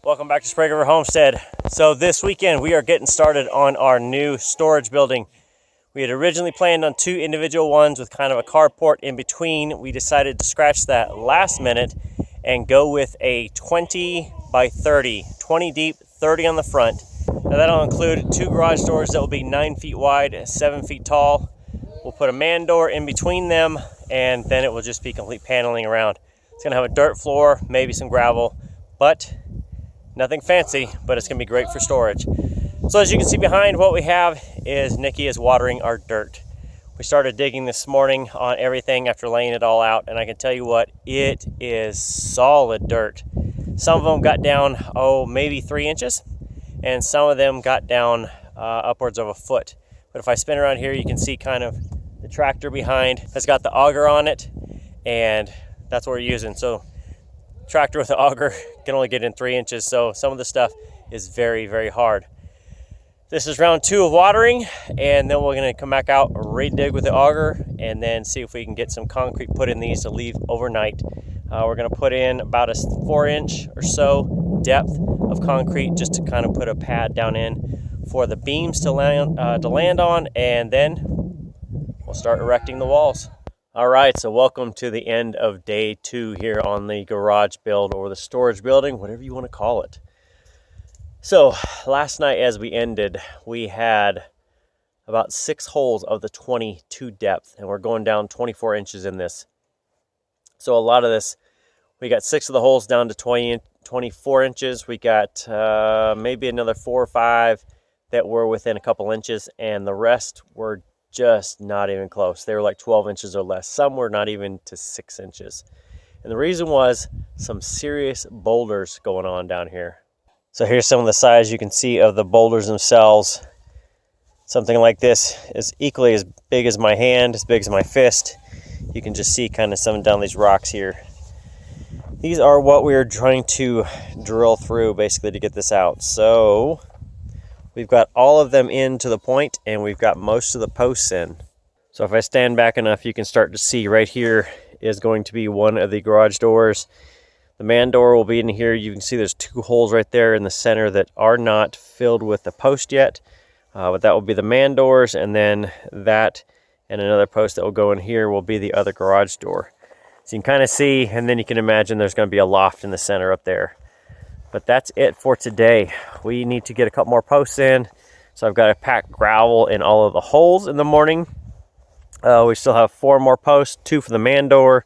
Welcome back to Sprague Homestead. So this weekend we are getting started on our new storage building. We had originally planned on 2 individual ones with kind of a carport in between. We decided to scratch that last minute and go with a 20 by 30, 20 deep, 30 on the front. Now that'll include 2 garage doors that will be 9 feet wide, 7 feet tall. We'll put a man door in between them, and then it will just be complete paneling around. It's gonna have a dirt floor, maybe some gravel, but nothing fancy, but it's gonna be great for storage. So as you can see behind, what we have is Nikki is watering our dirt. We started digging this morning on everything after laying it all out, and I can tell you what, it is solid dirt. Some of them got down, maybe 3 inches, and some of them got down upwards of a foot. But if I spin around here, you can see kind of the tractor behind has got the auger on it, and that's what we're using. So tractor with the auger can only get in 3 inches, so some of the stuff is very, very hard. This is round 2 of watering, and then we're going to come back out, re-dig with the auger, and then see if we can get some concrete put in these to leave overnight. We're going to put in about a 4-inch or so depth of concrete just to kind of put a pad down in for the beams to land on, and then we'll start erecting the walls. All right, so welcome to the end of day 2 here on the garage build, or the storage building, whatever you want to call it. So last night as we ended, we had about 6 holes of the 22 depth, and we're going down 24 inches in this. So a lot of this, we got 6 of the holes down to 24 inches. We got maybe another 4 or 5 that were within a couple inches, and the rest were just not even close. They were like 12 inches or less. Some were not even to 6 inches. And the reason was some serious boulders going on down here. So here's some of the size you can see of the boulders themselves. Something like this is equally as big as my hand, as big as my fist. You can just see kind of some down these rocks here. These are what we are trying to drill through basically to get this out. So we've got all of them in to the point, and we've got most of the posts in. So if I stand back enough, you can start to see right here is going to be one of the garage doors. The man door will be in here. You can see there's 2 holes right there in the center that are not filled with the post yet. But that will be the man doors, and then that and another post that will go in here will be the other garage door. So you can kind of see, and then you can imagine there's going to be a loft in the center up there. But that's it for today. We need to get a couple more posts in. So I've got to pack gravel in all of the holes in the morning. We still have 4 more posts, 2 for the man door,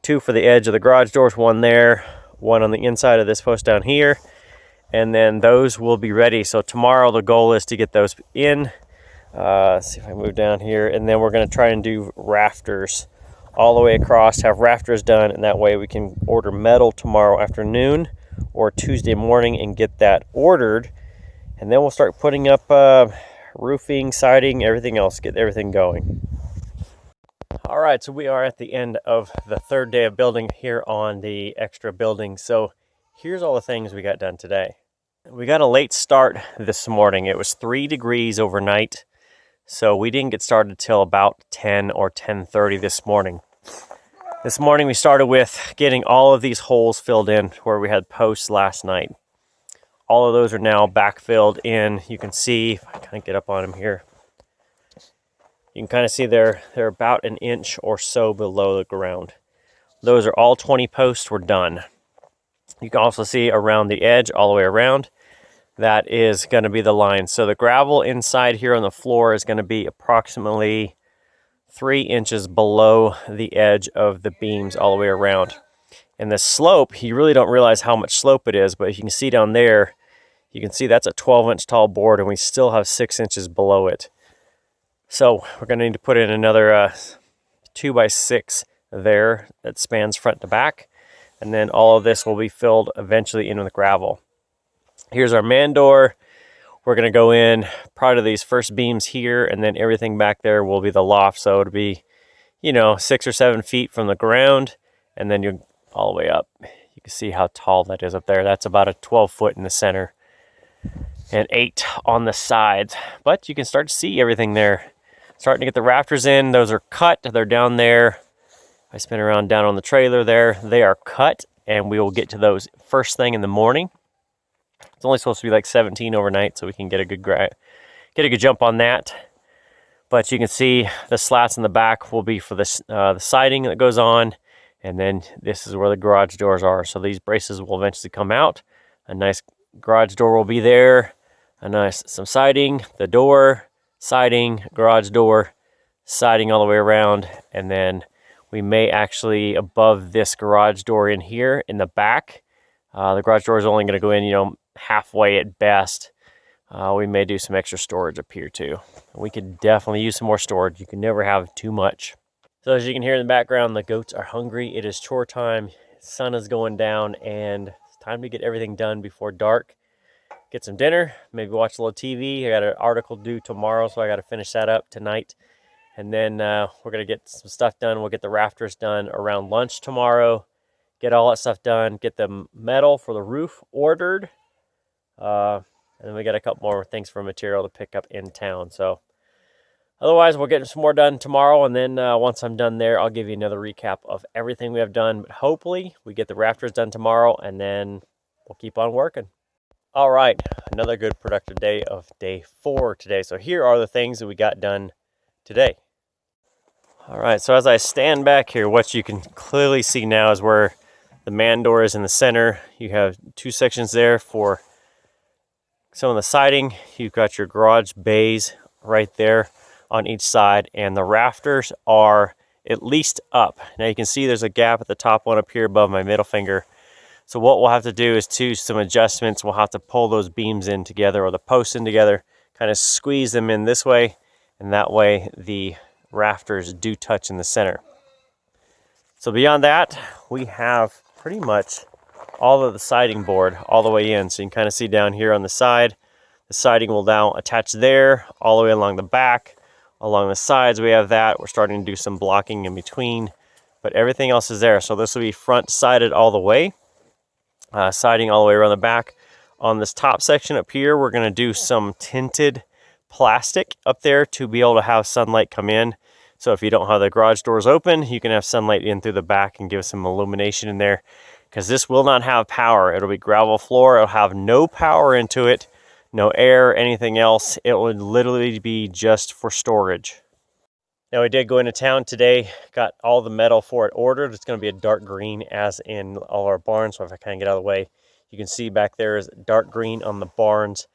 2 for the edge of the garage doors, 1 there, 1 on the inside of this post down here. And then those will be ready. So tomorrow the goal is to get those in. Let's see if I move down here. And then we're going to try and do rafters all the way across, have rafters done, and that way we can order metal tomorrow afternoon or Tuesday morning and get that ordered, and then we'll start putting up roofing, siding, everything else, get everything going. All right, so we are at the end of the 3rd day of building here on the extra building. So here's all the things we got done today. We got a late start this morning. It was 3 degrees overnight, so we didn't get started till about 10 or 10:30 this morning. This morning we started with getting all of these holes filled in where we had posts last night. All of those are now backfilled in. You can see, if I kind of get up on them here, you can kind of see they're about an inch or so below the ground. Those are all 20 posts were done. You can also see around the edge, all the way around, that is going to be the line. So the gravel inside here on the floor is going to be approximately 3 inches below the edge of the beams all the way around. And the slope, you really don't realize how much slope it is, but if you can see down there, you can see that's a 12-inch tall board, and we still have 6 inches below it. So we're going to need to put in another 2 by 6 there that spans front to back, and then all of this will be filled eventually in with gravel. Here's our man door. We're going to go in part of these first beams here, and then everything back there will be the loft. So it'll be, 6 or 7 feet from the ground, and then you're all the way up. You can see how tall that is up there. That's about a 12 foot in the center and 8 on the sides. But you can start to see everything there. Starting to get the rafters in. Those are cut. They're down there. I spin around down on the trailer there. They are cut, and we will get to those first thing in the morning. It's only supposed to be like 17 overnight, so we can get a good jump on that. But you can see the slats in the back will be for this the siding that goes on, and then this is where the garage doors are. So these braces will eventually come out. A nice garage door will be there. Some siding, the door, siding, garage door, siding all the way around, and then we may actually above this garage door in here in the back. The garage door is only going to go in, halfway at best. We may do some extra storage up here too. We could definitely use some more storage. You can never have too much. So as you can hear in the background, the goats are hungry. It is chore time. Sun is going down, and it's time to get everything done before dark. Get some dinner, maybe watch a little TV. I got an article due tomorrow, so I got to finish that up tonight. And then we're going to get some stuff done. We'll get the rafters done around lunch tomorrow. Get all that stuff done. Get the metal for the roof ordered. And then we got a couple more things for material to pick up in town. So otherwise, we're getting some more done tomorrow. And then once I'm done there, I'll give you another recap of everything we have done. But hopefully we get the rafters done tomorrow, and then we'll keep on working. All right, another good productive day of day 4 today. So here are the things that we got done today. All right, so as I stand back here, what you can clearly see now is where the man door is in the center. You have 2 sections there for some of the siding. You've got your garage bays right there on each side, and the rafters are at least up. Now you can see there's a gap at the top one up here above my middle finger. So what we'll have to do is do some adjustments. We'll have to pull those beams in together, or the posts in together, kind of squeeze them in this way, and that way the rafters do touch in the center. So beyond that, we have pretty much all of the siding board all the way in. So you can kind of see down here on the side, the siding will now attach there, all the way along the back. Along the sides we have that. We're starting to do some blocking in between, but everything else is there. So this will be front sided all the way, siding all the way around the back. On this top section up here, we're going to do some tinted plastic up there to be able to have sunlight come in. So if you don't have the garage doors open, you can have sunlight in through the back and give some illumination in there, because this will not have power. It'll be gravel floor. It'll have no power into it, no air, anything else. It would literally be just for storage. Now we did go into town today, got all the metal for it ordered. It's going to be a dark green as in all our barns. So if I kind of get out of the way, you can see back there is dark green on the barns.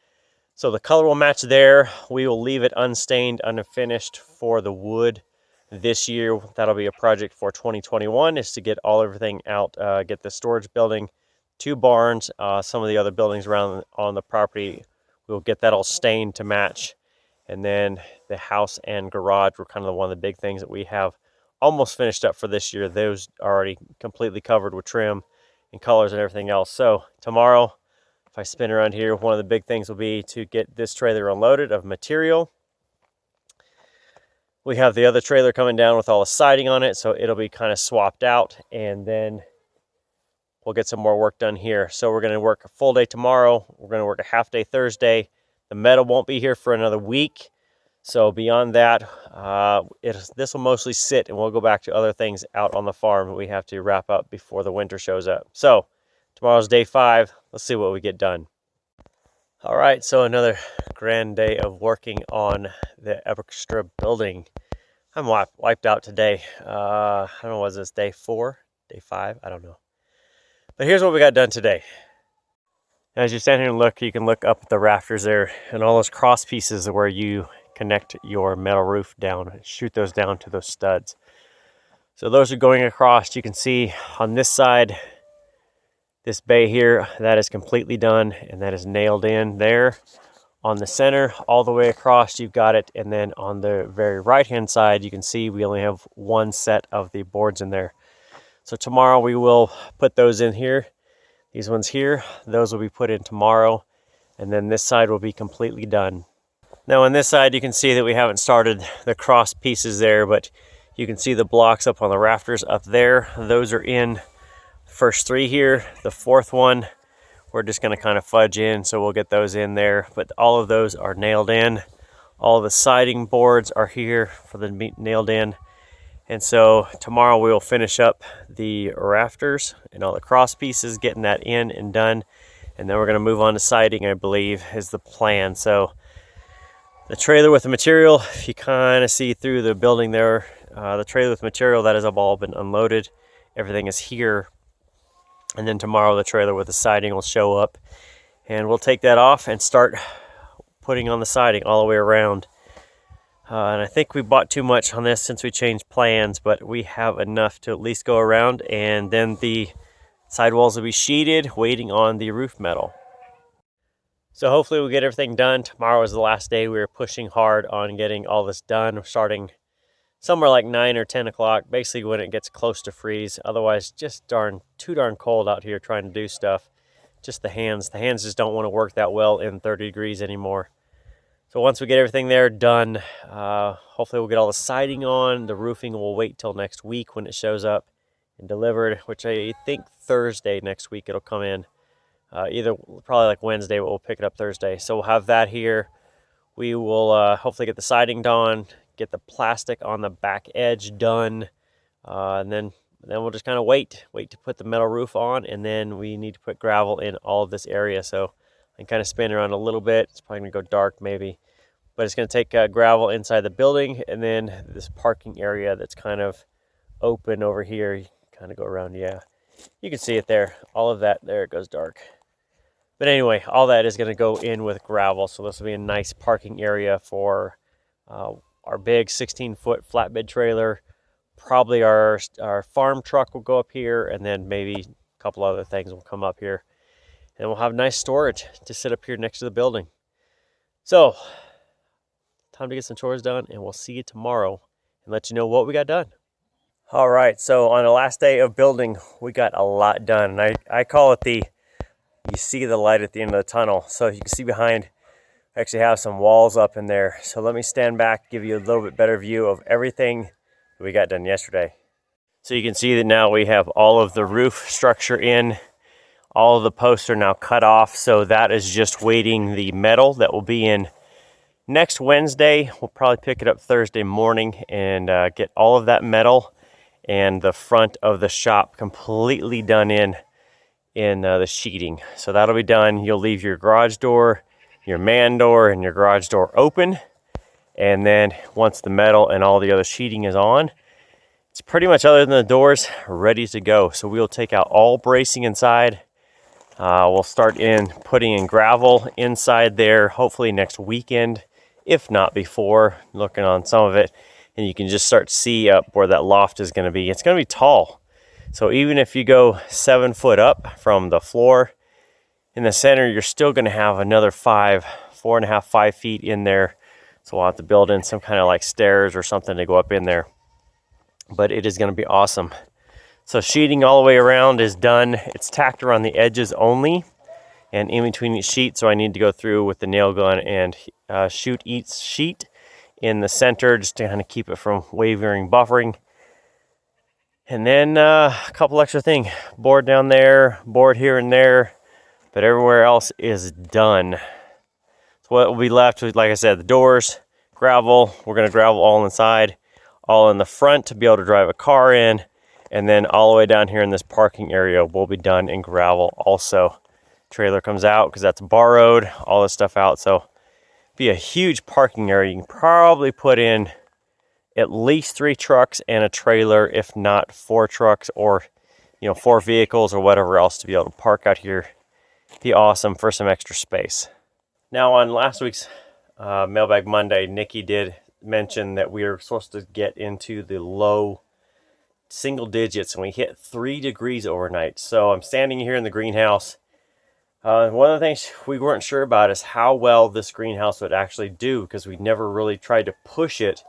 So the color will match there. We will leave it unstained, unfinished for the wood this year. That'll be a project for 2021, is to get everything out, get the storage building, 2 barns, some of the other buildings around on the property. We'll get that all stained to match. And then the house and garage were kind of one of the big things that we have almost finished up for this year. Those are already completely covered with trim and colors and everything else. So tomorrow, if I spin around here, one of the big things will be to get this trailer unloaded of material. We have the other trailer coming down with all the siding on it, so it'll be kind of swapped out, and then we'll get some more work done here. So we're going to work a full day tomorrow. We're going to work a half day Thursday. The metal won't be here for another week. So beyond that, this will mostly sit, and we'll go back to other things out on the farm that we have to wrap up before the winter shows up. So tomorrow's day 5. Let's see what we get done. All right, so another grand day of working on the extra building. I'm wiped out today. I don't know, was this day 4, day 5? I don't know. But here's what we got done today. As you stand here and look, you can look up at the rafters there, and all those cross pieces where you connect your metal roof down, shoot those down to those studs. So those are going across. You can see on this side, this bay here, that is completely done, and that is nailed in there. On the center, all the way across, you've got it. And then on the very right-hand side, you can see we only have 1 set of the boards in there. So tomorrow we will put those in here. These ones here, those will be put in tomorrow. And then this side will be completely done. Now on this side, you can see that we haven't started the cross pieces there, but you can see the blocks up on the rafters up there. Those are in. First 3 here, the 4th one, we're just going to kind of fudge in, so we'll get those in there. But all of those are nailed in. All the siding boards are here for the nailed in. And so tomorrow we will finish up the rafters and all the cross pieces, getting that in and done. and then we're going to move on to siding, I believe, is the plan. So the trailer with the material, if you kind of see through the building there, the trailer with material, that has all been unloaded. Everything is here. And then tomorrow the trailer with the siding will show up, and we'll take that off and start putting on the siding all the way around. And I think we bought too much on this since we changed plans, but we have enough to at least go around, and then the sidewalls will be sheeted, waiting on the roof metal. So hopefully we'll get everything done. Tomorrow is the last day. We're pushing hard on getting all this done. We're starting somewhere like 9 or 10 o'clock, basically when it gets close to freeze. Otherwise, just too darn cold out here trying to do stuff. Just the hands just don't want to work that well in 30 degrees anymore. So once we get everything there done, hopefully we'll get all the siding on. The roofing will wait till next week when it shows up and delivered, which I think Thursday next week it'll come in. Either probably like Wednesday, but we'll pick it up Thursday. So we'll have that here. We will hopefully get the siding done, get the plastic on the back edge done, and then we'll just kind of wait to put the metal roof on, and then we need to put gravel in all of this area. So I can kind of spin around a little bit. It's probably gonna go dark maybe, but it's gonna take gravel inside the building, and then this parking area that's kind of open over here. You can kind of go around, yeah. You can see it there, all of that, there it goes dark. But anyway, all that is gonna go in with gravel. So this will be a nice parking area for our big 16-foot flatbed trailer. Probably our farm truck will go up here, and then maybe a couple other things will come up here. And we'll have nice storage to sit up here next to the building. So, time to get some chores done, and we'll see you tomorrow and let you know what we got done. All right, so on the last day of building, we got a lot done. And I call it you see the light at the end of the tunnel. So you can see behind, I actually have some walls up in there. So let me stand back, give you a little bit better view of everything that we got done yesterday. So you can see that now we have all of the roof structure in. All of the posts are now cut off. So that is just waiting the metal that will be in next Wednesday. We'll probably pick it up Thursday morning and get all of that metal and the front of the shop completely done in the sheeting. So that'll be done. You'll leave your garage door, your man door, and your garage door open. And then once the metal and all the other sheeting is on, it's pretty much, other than the doors, ready to go. So we'll take out all bracing inside. We'll start putting in gravel inside there, hopefully next weekend, if not before, looking on some of it. And you can just start to see up where that loft is going to be. It's going to be tall. So even if you go 7 foot up from the floor in the center, you're still going to have another 4.5, 5 feet in there. So we'll have to build in some kind of like stairs or something to go up in there. But it is going to be awesome. So sheeting all the way around is done. It's tacked around the edges only and in between each sheet. So I need to go through with the nail gun and shoot each sheet in the center just to kind of keep it from wavering, buffering. And then a couple extra things. Board down there, board here and there, but everywhere else is done. So what will be left with, like I said, the doors, gravel. We're going to gravel all inside, all in the front to be able to drive a car in. And then all the way down here in this parking area will be done in gravel also. Trailer comes out because that's borrowed, all this stuff out. So be a huge parking area. You can probably put in at least 3 trucks and a trailer, if not 4 trucks or 4 vehicles or whatever else to be able to park out here. Be awesome for some extra space. Now on last week's Mailbag Monday, Nikki did mention that we were supposed to get into the low single digits, and we hit 3 degrees overnight. So I'm standing here in the greenhouse. One of the things we weren't sure about is how well this greenhouse would actually do, because we never really tried to push it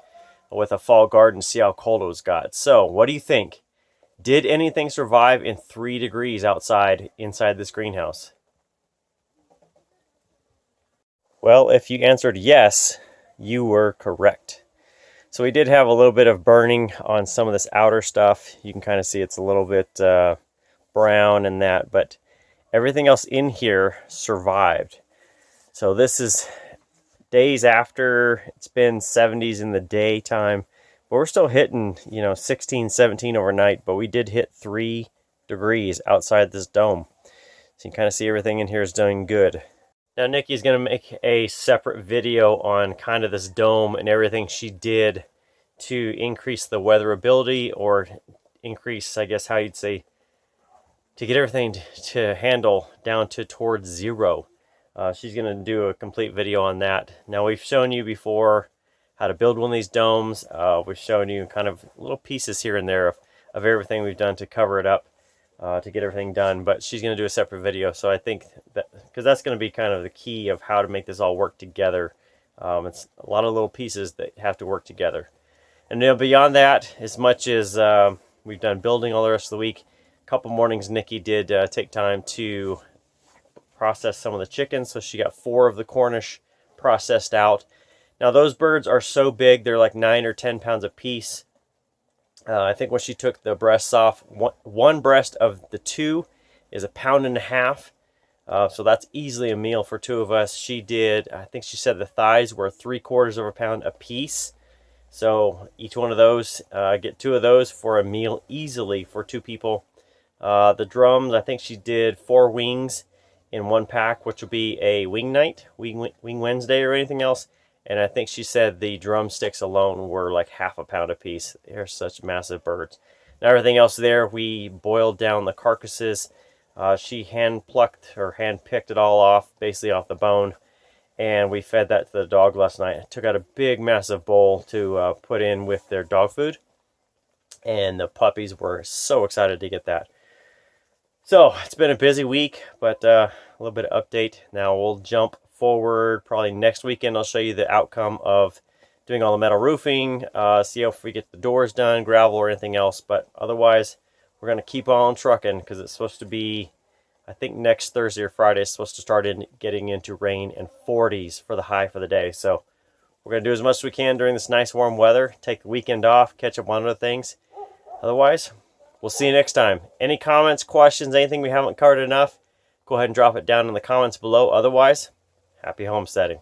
with a fall garden, see how cold it was got. So what do you think? Did anything survive in 3 degrees inside this greenhouse? Well, if you answered yes, you were correct. So we did have a little bit of burning on some of this outer stuff. You can kind of see it's a little bit brown and that, but everything else in here survived. So this is days after. It's been 70s in the daytime, but we're still hitting 16, 17 overnight, but we did hit 3 degrees outside this dome. So you can kind of see everything in here is doing good. Now Nikki's going to make a separate video on kind of this dome and everything she did to increase the weatherability, or increase, I guess how you'd say, to get everything to handle down to towards zero. She's going to do a complete video on that. Now we've shown you before how to build one of these domes. We've shown you kind of little pieces here and there of everything we've done to cover it up, to get everything done, but she's going to do a separate video. So I think that, because that's going to be kind of the key of how to make this all work together. It's a lot of little pieces that have to work together. And beyond that, as much as we've done building all the rest of the week, a couple mornings Nikki did take time to process some of the chickens. So she got 4 of the Cornish processed out. Now those birds are so big, they're like 9 or 10 pounds a piece. I think when she took the breasts off, one breast of the 2 is 1.5 pounds. So that's easily a meal for 2 of us. She did, I think she said the thighs were 3/4 pound a piece. So each one of those, get 2 of those for a meal easily for 2 people. The drums, I think she did 4 wings in 1 pack, which will be a wing night, wing Wednesday or anything else. And I think she said the drumsticks alone were like 1/2 pound a piece. They're such massive birds. Now everything else there, we boiled down the carcasses. She hand plucked or hand picked it all off, basically off the bone. And we fed that to the dog last night. I took out a big massive bowl to put in with their dog food. And the puppies were so excited to get that. So it's been a busy week, but a little bit of update. Now we'll jump forward probably next weekend. I'll show you the outcome of doing all the metal roofing, see if we get the doors done, gravel or anything else. But otherwise, we're going to keep on trucking, because it's supposed to be, I think next Thursday or Friday, it's supposed to start getting into rain and 40s for the high for the day. So we're going to do as much as we can during this nice warm weather, take the weekend off, catch up on other things. Otherwise, we'll see you next time. Any comments, questions, anything we haven't covered enough, go ahead and drop it down in the comments below. Otherwise, happy homesteading.